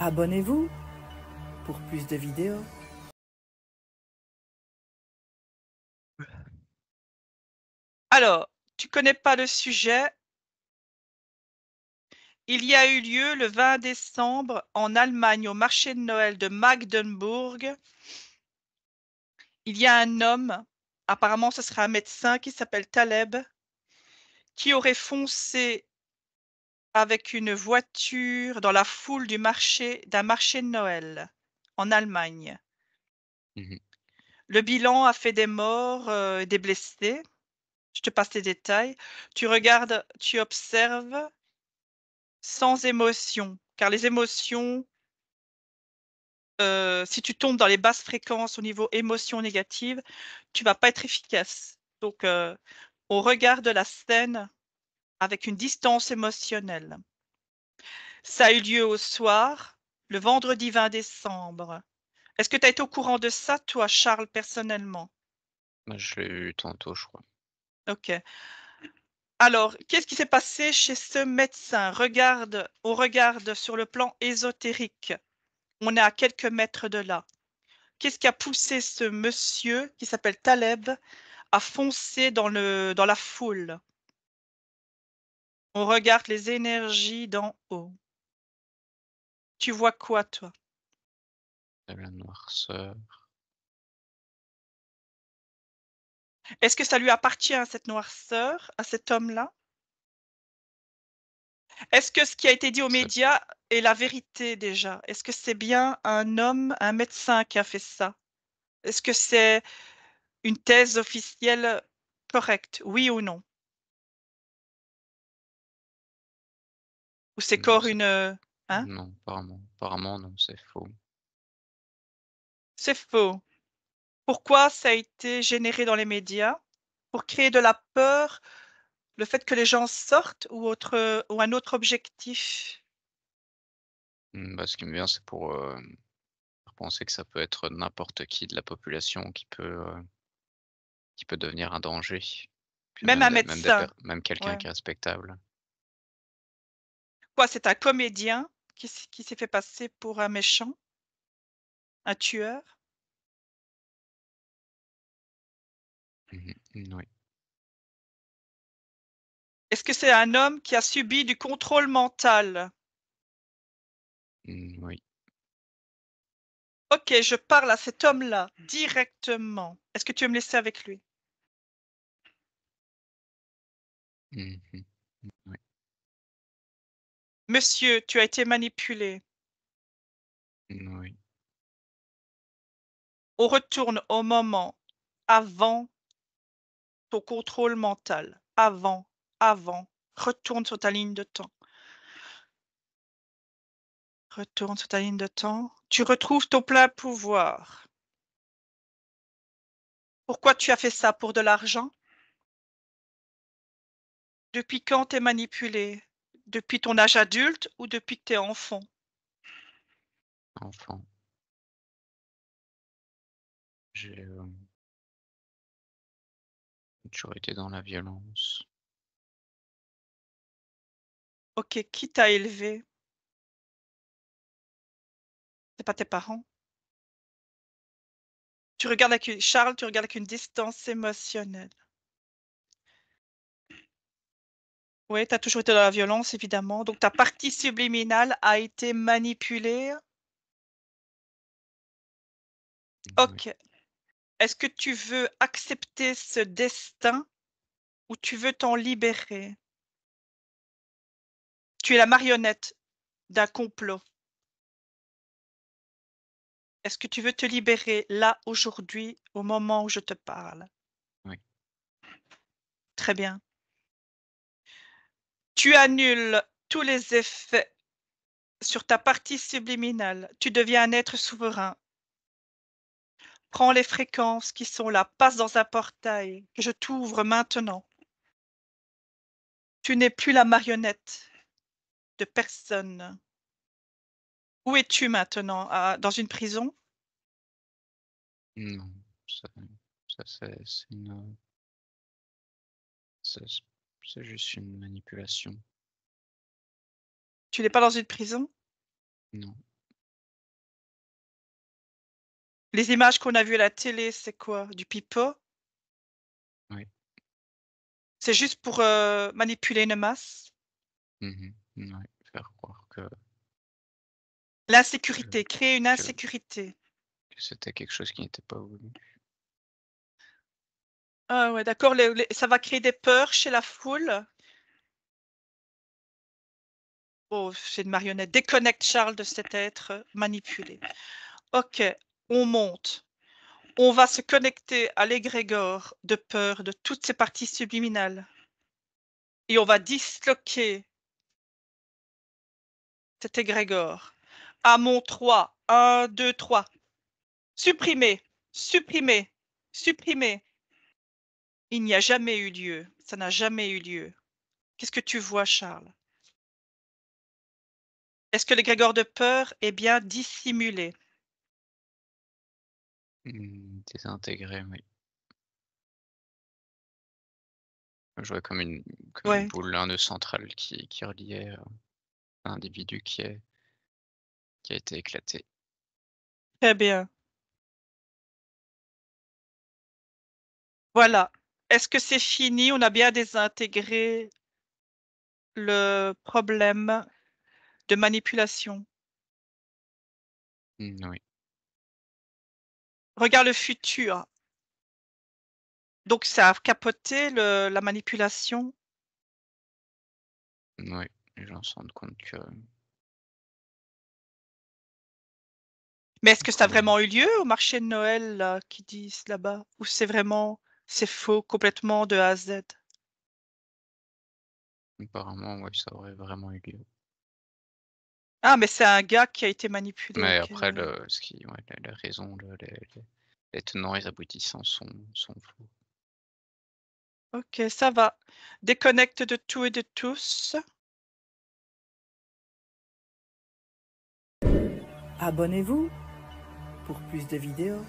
Abonnez-vous pour plus de vidéos. Alors, tu connais pas le sujet. Il y a eu lieu le 20 décembre en Allemagne au marché de Noël de Magdebourg. Il y a un homme, apparemment ce sera un médecin qui s'appelle Taleb, qui aurait foncé avec une voiture dans la foule d'un marché de Noël en Allemagne. Mmh. Le bilan a fait des morts et des blessés. Je te passe les détails. Tu regardes, tu observes sans émotion, car les émotions, si tu tombes dans les basses fréquences au niveau émotion négative, tu vas pas être efficace. Donc, on regarde la scène avec une distance émotionnelle. Ça a eu lieu au soir, le vendredi 20 décembre. Est-ce que tu as été au courant de ça, toi, Charles, personnellement? Bah, je l'ai eu tantôt, je crois. OK. Alors, qu'est-ce qui s'est passé chez ce médecin? On regarde sur le plan ésotérique. On est à quelques mètres de là. Qu'est-ce qui a poussé ce monsieur, qui s'appelle Taleb, à foncer dans la foule? On regarde les énergies d'en haut. Tu vois quoi, toi? De la noirceur. Est-ce que ça lui appartient, à cette noirceur, à cet homme-là? Est-ce que ce qui a été dit aux C'est médias est la vérité déjà? Est-ce que c'est bien un homme, un médecin qui a fait ça? Est-ce que c'est une thèse officielle correcte, oui ou non? Ou c'est non, encore c'est une, hein? non, apparemment non, c'est faux. C'est faux. Pourquoi ça a été généré dans les médias? Pour créer de la peur, le fait que les gens sortent ou un autre objectif? Bah, ce qui me vient, c'est pour penser que ça peut être n'importe qui de la population qui peut devenir un danger. Puis Même un médecin? même quelqu'un Ouais. qui est respectable. Quoi, c'est un comédien qui s'est fait passer pour un méchant? Un tueur? Oui. Est-ce que c'est un homme qui a subi du contrôle mental? Oui. OK, je parle à cet homme-là directement. Est-ce que tu veux me laisser avec lui? Mmh mh. Oui. Monsieur, tu as été manipulé. Oui. On retourne au moment avant ton contrôle mental. Avant. Retourne sur ta ligne de temps. Retourne sur ta ligne de temps. Tu retrouves ton plein pouvoir. Pourquoi tu as fait ça? Pour de l'argent? Depuis quand tu es manipulé? Depuis ton âge adulte ou depuis que tu es enfant? Enfant. J'ai, toujours été dans la violence. OK, qui t'a élevé? C'est pas tes parents? Tu regardes avec une Charles, tu regardes avec une distance émotionnelle. Oui, tu as toujours été dans la violence, évidemment, donc ta partie subliminale a été manipulée. Oui. OK. Est-ce que tu veux accepter ce destin ou tu veux t'en libérer? Tu es la marionnette d'un complot. Est-ce que tu veux te libérer là, aujourd'hui, au moment où je te parle? Oui. Très bien. Tu annules tous les effets sur ta partie subliminale. Tu deviens un être souverain. Prends les fréquences qui sont là, passe dans un portail que je t'ouvre maintenant. Tu n'es plus la marionnette de personne. Où es-tu maintenant? Dans une prison? Non, ça c'est c'est c'est juste une manipulation. Tu n'es pas dans une prison? Non. Les images qu'on a vues à la télé, c'est quoi? Du pipeau? Oui. C'est juste pour manipuler une masse? Ouais, faire croire que L'insécurité, créer une que insécurité. c'était quelque chose qui n'était pas voulu. Ah ouais, d'accord, ça va créer des peurs chez la foule. Oh, c'est une marionnette. Déconnecte Charles de cet être manipulé. OK, on monte. On va se connecter à l'égrégore de peur de toutes ces parties subliminales. Et on va disloquer cet égrégore. À mon 3. 1, 2, 3. Supprimer, supprimer, supprimer. Il n'y a jamais eu lieu. Ça n'a jamais eu lieu. Qu'est-ce que tu vois, Charles? Est-ce que l'égrégore de peur est bien dissimulé? Désintégré, oui. Je vois comme une Ouais, boule, un nœud central qui reliait, l'individu qui a été éclaté. très bien. Voilà. Est-ce que c'est fini? On a bien désintégré le problème de manipulation. Oui. Regarde le futur. Donc ça a capoté la manipulation. Oui, les gens se rendent compte que Mais est-ce que ça a qu'on vraiment eu lieu au marché de Noël, là, qu'ils disent là-bas? Ou c'est faux complètement de A à Z? apparemment, oui, ça aurait vraiment eu lieu. Ah, mais c'est un gars qui a été manipulé, Mais OK, après ouais. les raisons, les tenants et les aboutissants sont faux. OK, ça va. Déconnecte de tout et de tous. Abonnez-vous pour plus de vidéos.